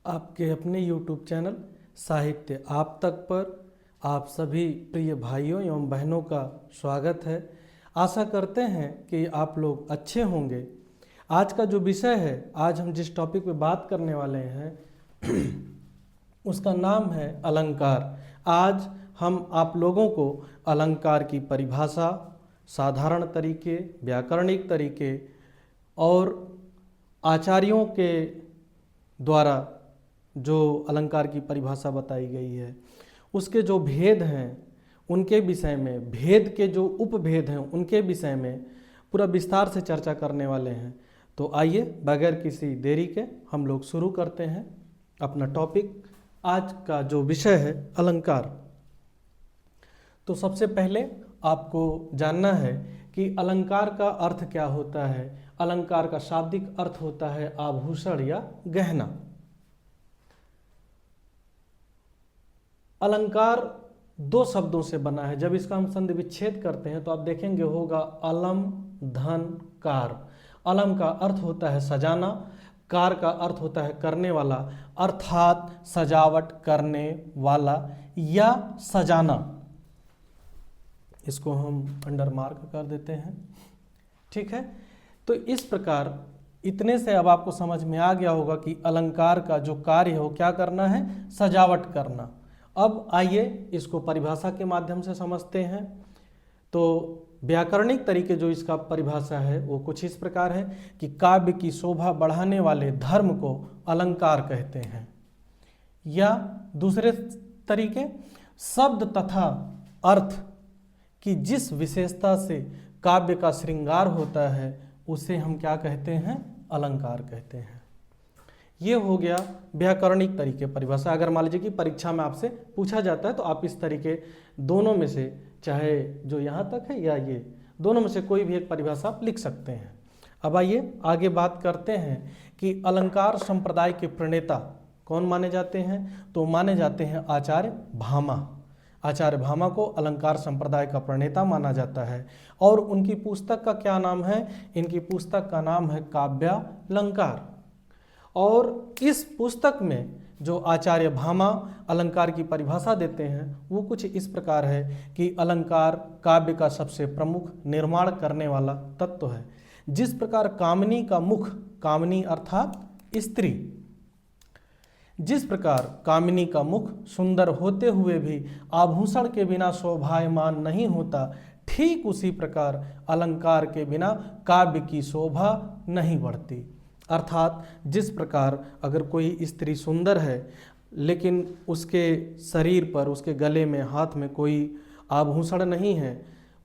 आपके अपने YouTube channel साहित्य आप तक पर आप सभी प्रिय भाइयों एवं बहनों का स्वागत है। आशा करते हैं कि आप लोग अच्छे होंगे। आज का जो विषय है, आज हम जिस टॉपिक पे बात करने वाले हैं उसका नाम है अलंकार। आज हम आप लोगों को अलंकार की परिभाषा, साधारण तरीके, व्याकरणिक तरीके और आचार्यों के द्वारा जो अलंकार की परिभाषा बताई गई है उसके जो भेद हैं उनके विषय में, भेद के जो उपभेद हैं उनके विषय में पूरा विस्तार से चर्चा करने वाले हैं। तो आइए बगैर किसी देरी के हम लोग शुरू करते हैं अपना टॉपिक। आज का जो विषय है अलंकार। तो सबसे पहले आपको जानना है कि अलंकार का अर्थ क्या होता है। अलंकार का शाब्दिक अर्थ होता है आभूषण या गहना। अलंकार दो शब्दों से बना है। जब इसका हम संधि विच्छेद करते हैं तो आप देखेंगे होगा अलम धन कार। अलम का अर्थ होता है सजाना, कार का अर्थ होता है करने वाला, अर्थात सजावट करने वाला या सजाना। इसको हम अंडर मार्क कर देते हैं, ठीक है। तो इस प्रकार इतने से अब आपको समझ में आ गया होगा कि अलंकार का जो कार्य है वो क्या करना है, सजावट करना। अब आइए इसको परिभाषा के माध्यम से समझते हैं। तो व्याकरणिक तरीके जो इसका परिभाषा है वो कुछ इस प्रकार है कि काव्य की शोभा बढ़ाने वाले धर्म को अलंकार कहते हैं। या दूसरे तरीके, शब्द तथा अर्थ की जिस विशेषता से काव्य का श्रृंगार होता है उसे हम क्या कहते हैं, अलंकार कहते हैं। ये हो गया व्याकरणिक तरीके परिभाषा। अगर मान लीजिए कि परीक्षा में आपसे पूछा जाता है तो आप इस तरीके दोनों में से, चाहे जो यहाँ तक है या ये, दोनों में से कोई भी एक परिभाषा आप लिख सकते हैं। अब आइए आगे बात करते हैं कि अलंकार संप्रदाय के प्रणेता कौन माने जाते हैं। तो माने जाते हैं आचार्य भामा। आचार्य भामा को अलंकार संप्रदाय का प्रणेता माना जाता है। और उनकी पुस्तक का क्या नाम है, इनकी पुस्तक का नाम है काव्यालंकार। और इस पुस्तक में जो आचार्य भामा अलंकार की परिभाषा देते हैं वो कुछ इस प्रकार है कि अलंकार काव्य का सबसे प्रमुख निर्माण करने वाला तत्व है। जिस प्रकार कामिनी का मुख, कामिनी अर्थात स्त्री, जिस प्रकार कामिनी का मुख सुंदर होते हुए भी आभूषण के बिना शोभायमान नहीं होता, ठीक उसी प्रकार अलंकार के बिना काव्य की शोभा नहीं बढ़ती। अर्थात जिस प्रकार अगर कोई स्त्री सुंदर है लेकिन उसके शरीर पर, उसके गले में, हाथ में कोई आभूषण नहीं है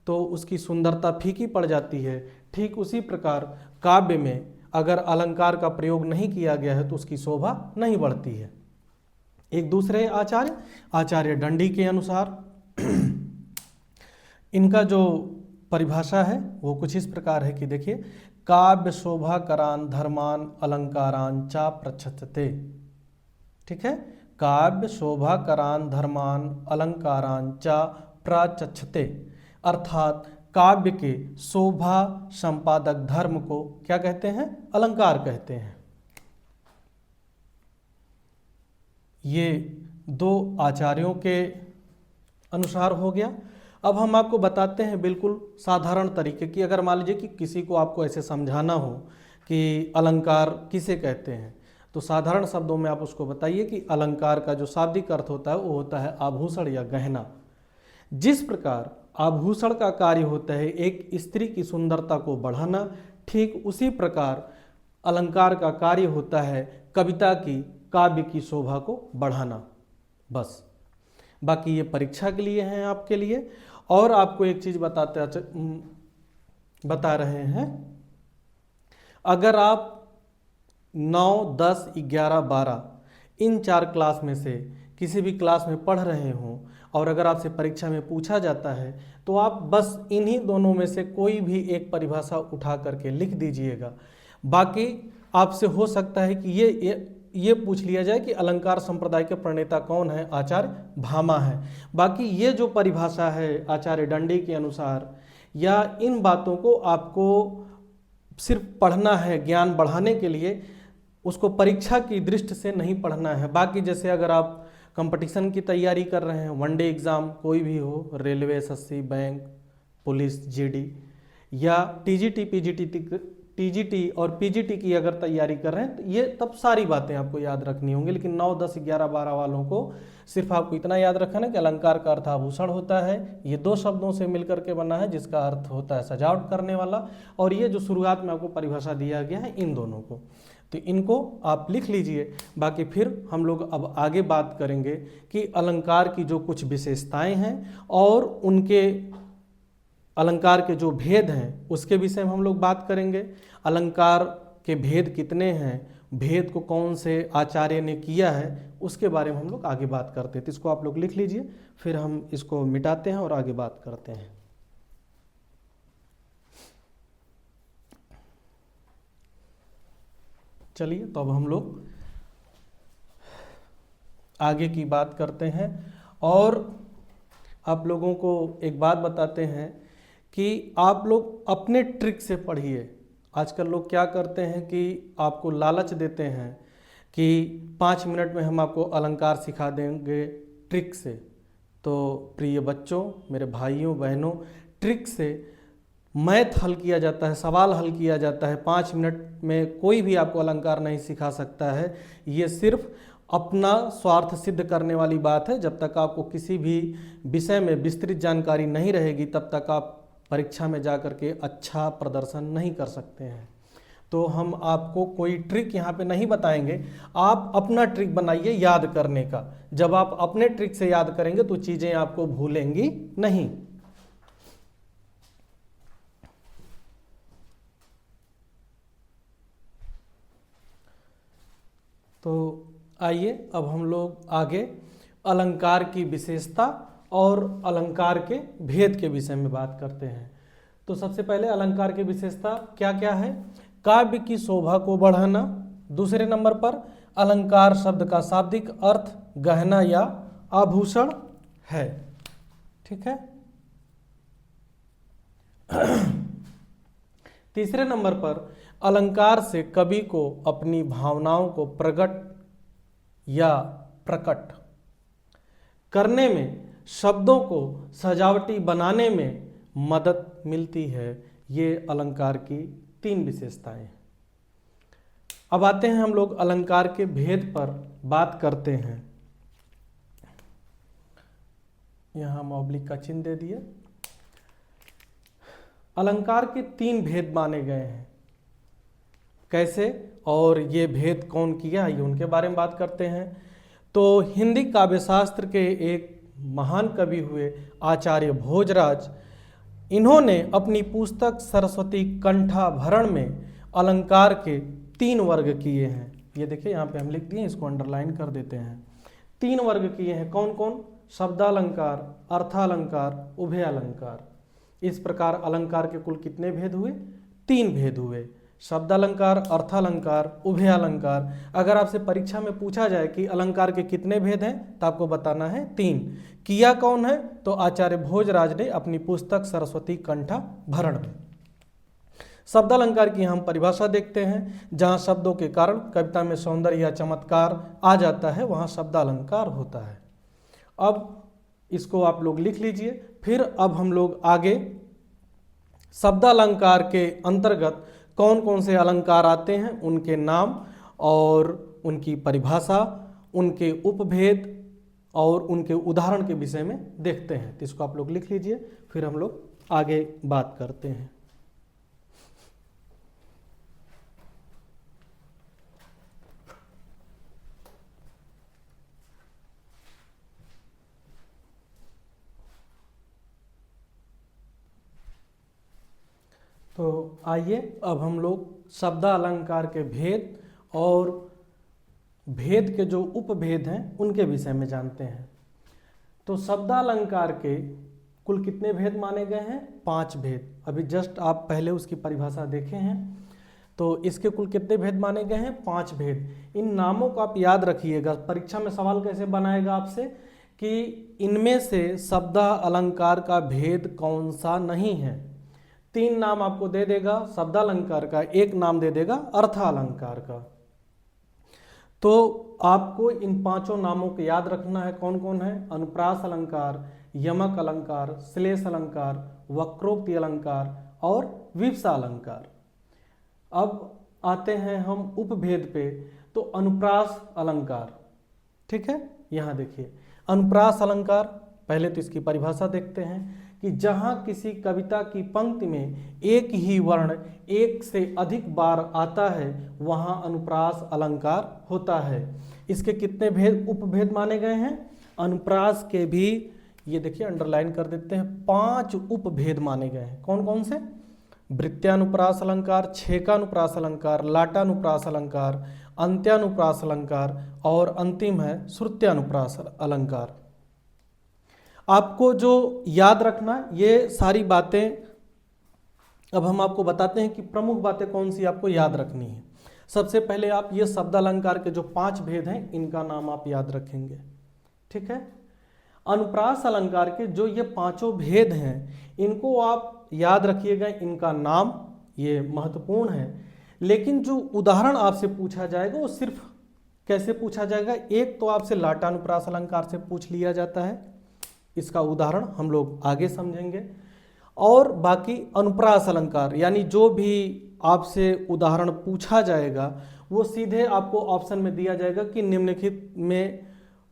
तो उसकी सुंदरता फीकी पड़ जाती है। ठीक उसी प्रकार काव्य में अगर अलंकार का प्रयोग नहीं किया गया है तो उसकी शोभा नहीं बढ़ती है। एक दूसरे आचार्य दंडी के अनुसार इनका जो परिभाषा है वो कुछ इस प्रकार है कि देखिए, काव्य शोभा करान धर्मान अलंकारान चा प्रच्छते। ठीक है, काव्य शोभा करान धर्मान अलंकारान चा प्रच्छते, अर्थात काव्य के शोभा संपादक धर्म को क्या कहते हैं, अलंकार कहते हैं। ये दो आचार्यों के अनुसार हो गया। अब हम आपको बताते हैं बिल्कुल साधारण तरीके की, अगर मान लीजिए कि किसी को आपको ऐसे समझाना हो कि अलंकार किसे कहते हैं तो साधारण शब्दों में आप उसको बताइए कि अलंकार का जो शाब्दिक अर्थ होता है वो होता है आभूषण या गहना। जिस प्रकार आभूषण का कार्य होता है एक स्त्री की सुंदरता को बढ़ाना, ठीक उसी प्रकार अलंकार का कार्य होता है कविता की, काव्य की शोभा को बढ़ाना। बस, बाकी ये परीक्षा के लिए हैं आपके लिए। और आपको एक चीज बता रहे हैं, अगर आप 9, 10, 11, 12 इन 4 क्लास में से किसी भी क्लास में पढ़ रहे हों और अगर आपसे परीक्षा में पूछा जाता है तो आप बस इन्हीं दोनों में से कोई भी एक परिभाषा उठा करके लिख दीजिएगा। बाकी आपसे हो सकता है कि ये पूछ लिया जाए कि अलंकार संप्रदाय के प्रणेता कौन है, आचार्य भामा है। बाकी ये जो परिभाषा है आचार्य दंडी के अनुसार, या इन बातों को आपको सिर्फ पढ़ना है ज्ञान बढ़ाने के लिए, उसको परीक्षा की दृष्टि से नहीं पढ़ना है। बाकी जैसे अगर आप कंपटीशन की तैयारी कर रहे हैं, वनडे एग्ज़ाम कोई भी हो, railway, SSC, bank, police, GD, या टीजीटी, टीजीटी और पीजीटी की अगर तैयारी कर रहे हैं, तो ये तब सारी बातें आपको याद रखनी होंगी। लेकिन 9, 10, 11, 12 वालों को सिर्फ आपको इतना याद रखना है कि अलंकार का अर्थ आभूषण होता है। ये 2 शब्दों से मिलकर के बना है, जिसका अर्थ होता है सजावट करने वाला, और ये जो शुरुआत में आपको परिभाषा दिया गया है, इन दोनों को, तो इनको आप लिख लीजिए। बाकी फिर हम लोग अब आगे बात करेंगे कि अलंकार की जो कुछ विशेषताएं हैं और उनके अलंकार के जो भेद हैं उसके विषय में हम लोग बात करेंगे। अलंकार के भेद कितने हैं, भेद को कौन से आचार्य ने किया है, उसके बारे में हम लोग आगे बात करते हैं। तो इसको आप लोग लिख लीजिए, फिर हम इसको मिटाते हैं और आगे बात करते हैं। चलिए, तो अब हम लोग आगे की बात करते हैं और आप लोगों को एक बात बताते हैं कि आप लोग अपने ट्रिक से पढ़िए। आजकल लोग क्या करते हैं कि आपको लालच देते हैं कि 5 मिनट में हम आपको अलंकार सिखा देंगे ट्रिक से। तो प्रिय बच्चों, मेरे भाइयों बहनों, ट्रिक से मैथ हल किया जाता है, सवाल हल किया जाता है। 5 मिनट में कोई भी आपको अलंकार नहीं सिखा सकता है। ये सिर्फ अपना स्वार्थ सिद्ध करने वाली बात है। जब तक आपको किसी भी विषय में विस्तृत जानकारी नहीं रहेगी, तब तक आप परीक्षा में जा कर के अच्छा प्रदर्शन नहीं कर सकते हैं। तो हम आपको कोई ट्रिक यहाँ पे नहीं बताएंगे, आप अपना ट्रिक बनाइए याद करने का। जब आप अपने ट्रिक से याद करेंगे तो चीज़ें आपको भूलेंगी नहीं। तो आइए अब हम लोग आगे अलंकार की विशेषता और अलंकार के भेद के विषय में बात करते हैं। तो सबसे पहले अलंकार की विशेषता क्या क्या है? काव्य की शोभा को बढ़ाना। दूसरे नंबर पर अलंकार शब्द का शाब्दिक अर्थ गहना या आभूषण है। ठीक है। तीसरे नंबर पर अलंकार से कवि को अपनी भावनाओं को प्रकट करने में, शब्दों को सजावटी बनाने में मदद मिलती है। ये अलंकार की 3 विशेषताएं। अब आते हैं हम लोग अलंकार के भेद पर बात करते हैं। यहां हम ऑब्लिक का चिन्ह दे दिए। अलंकार के 3 भेद माने गए हैं। कैसे और ये भेद कौन किया, ये उनके बारे में बात करते हैं। तो हिंदी काव्यशास्त्र के एक महान कवि हुए आचार्य भोजराज, इन्होंने अपनी पुस्तक सरस्वती कंठाभरण में अलंकार के 3 वर्ग किए हैं। ये देखिए यहाँ पे हम लिख दिए, इसको अंडरलाइन कर देते हैं। 3 वर्ग किए हैं। कौन कौन? शब्दालंकार, अर्थालंकार, उभयालंकार। इस प्रकार अलंकार के कुल कितने भेद हुए? 3 भेद हुए। शब्दालंकार, अर्थालंकार, उभयालंकार। अगर आपसे परीक्षा में पूछा जाए कि अलंकार के कितने भेद हैं, तो आपको बताना है 3। किया कौन है? तो आचार्य भोजराज ने अपनी पुस्तक सरस्वती कंठाभरण में। शब्दालंकार की हम परिभाषा देखते हैं। जहाँ शब्दों के कारण कविता में सौंदर्य या चमत्कार आ जाता है, वहाँ शब्दालंकार होता है। अब इसको आप लोग लिख लीजिए। फिर अब हम लोग आगे शब्दालंकार के अंतर्गत कौन कौन से अलंकार आते हैं, उनके नाम और उनकी परिभाषा, उनके उपभेद और उनके उदाहरण के विषय में देखते हैं। तो इसको आप लोग लिख लीजिए, फिर हम लोग आगे बात करते हैं। तो आइए अब हम लोग शब्दालंकार के भेद और भेद के जो उपभेद हैं उनके विषय में जानते हैं। तो शब्दालंकार के कुल कितने भेद माने गए हैं? 5 भेद। अभी जस्ट आप पहले उसकी परिभाषा देखे हैं। तो इसके कुल कितने भेद माने गए हैं? 5 भेद। इन नामों को आप याद रखिएगा। परीक्षा में सवाल कैसे बनाएगा आपसे कि इनमें से शब्दालंकार का भेद कौन सा नहीं है। 3 नाम आपको दे देगा शब्दालंकार का, 1 नाम दे देगा अर्थालंकार का। तो आपको इन पांचों नामों को याद रखना है। कौन कौन है? अनुप्रास अलंकार, यमक अलंकार, श्लेष अलंकार, वक्रोक्ति अलंकार और विवक्षा अलंकार। अब आते हैं हम उपभेद पे। तो अनुप्रास अलंकार, ठीक है, यहाँ देखिए अनुप्रास अलंकार। पहले तो इसकी परिभाषा देखते हैं कि जहां किसी कविता की पंक्ति में एक ही वर्ण एक से अधिक बार आता है वहां अनुप्रास अलंकार होता है। इसके कितने भेद उपभेद माने गए हैं? अनुप्रास के भी, ये देखिए अंडरलाइन कर देते हैं, 5 उपभेद माने गए हैं। कौन कौन से? वृत्त्यानुप्रास अलंकार, छेकानुप्रास अलंकार, लाटानुप्रास अलंकार, अंत्यानुप्रास अलंकार और अंतिम है श्रुत्यानुप्रास अलंकार। आपको जो याद रखना, ये सारी बातें अब हम आपको बताते हैं कि प्रमुख बातें कौन सी आपको याद रखनी है। सबसे पहले आप ये शब्द अलंकार के जो 5 भेद हैं इनका नाम आप याद रखेंगे, ठीक है। अनुप्रास अलंकार के जो ये 5 भेद हैं इनको आप याद रखिएगा, इनका नाम ये महत्वपूर्ण है। लेकिन जो उदाहरण आपसे पूछा जाएगा वो सिर्फ कैसे पूछा जाएगा? एक तो आपसे लाटानुप्रास अलंकार से पूछ लिया जाता है, इसका उदाहरण हम लोग आगे समझेंगे। और बाकी अनुप्रास अलंकार यानी जो भी आपसे उदाहरण पूछा जाएगा वो सीधे आपको ऑप्शन में दिया जाएगा कि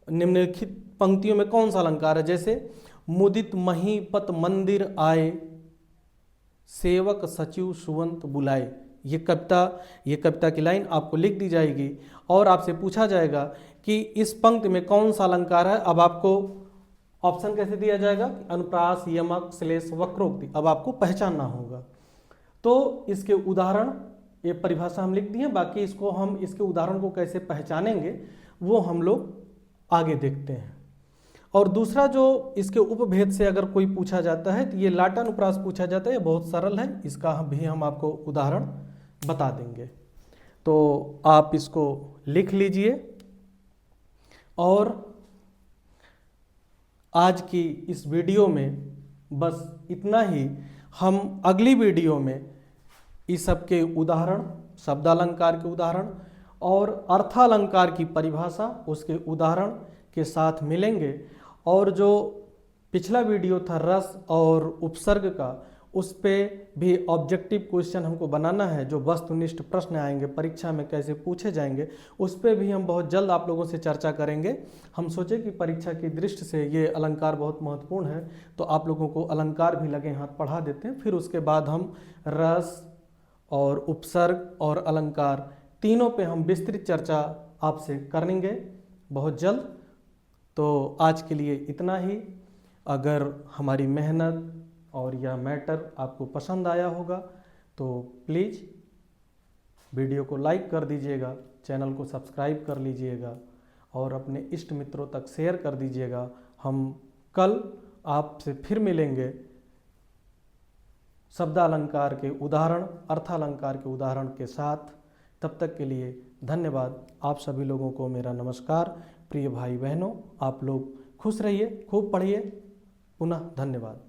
निम्नलिखित पंक्तियों में कौन सा अलंकार है। जैसे मुदित महीपत मंदिर आए, सेवक सचिव सुवंत बुलाए, ये कविता की लाइन आपको लिख दी जाएगी और आपसे पूछा जाएगा कि इस पंक्ति में कौन सा अलंकार है। अब आपको ऑप्शन कैसे दिया जाएगा? अनुप्रास, यमक, श्लेष, वक्रोक्ति। अब आपको पहचानना होगा। तो इसके उदाहरण, ये परिभाषा हम लिख दी है, बाकी इसको हम इसके उदाहरण को कैसे पहचानेंगे वो हम लोग आगे देखते हैं। और दूसरा जो इसके उपभेद से अगर कोई पूछा जाता है तो ये लाटानुप्रास पूछा जाता है, ये बहुत सरल है, इसका भी हम आपको उदाहरण बता देंगे। तो आप इसको लिख लीजिए और आज की इस वीडियो में बस इतना ही। हम अगली वीडियो में इस सब के उदाहरण, शब्दालंकार के उदाहरण और अर्थालंकार की परिभाषा, उसके उदाहरण के साथ मिलेंगे। और जो पिछला वीडियो था रस और उपसर्ग का, उस पे भी ऑब्जेक्टिव क्वेश्चन हमको बनाना है, जो वस्तुनिष्ठ प्रश्न आएंगे परीक्षा में कैसे पूछे जाएंगे, उस पे भी हम बहुत जल्द आप लोगों से चर्चा करेंगे। हम सोचे कि परीक्षा की दृष्टि से ये अलंकार बहुत महत्वपूर्ण है, तो आप लोगों को अलंकार भी लगे हाथ पढ़ा देते हैं। फिर उसके बाद हम रस और उपसर्ग और अलंकार तीनों पे हम विस्तृत चर्चा आपसे करेंगे बहुत जल्द। तो आज के लिए इतना ही। अगर हमारी मेहनत और यह मैटर आपको पसंद आया होगा तो प्लीज़ वीडियो को लाइक कर दीजिएगा, चैनल को सब्सक्राइब कर लीजिएगा और अपने इष्ट मित्रों तक शेयर कर दीजिएगा। हम कल आपसे फिर मिलेंगे शब्दालंकार के उदाहरण, अर्थालंकार के उदाहरण के साथ। तब तक के लिए धन्यवाद। आप सभी लोगों को मेरा नमस्कार। प्रिय भाई बहनों, आप लोग खुश रहिए, खूब पढ़िए। पुनः धन्यवाद।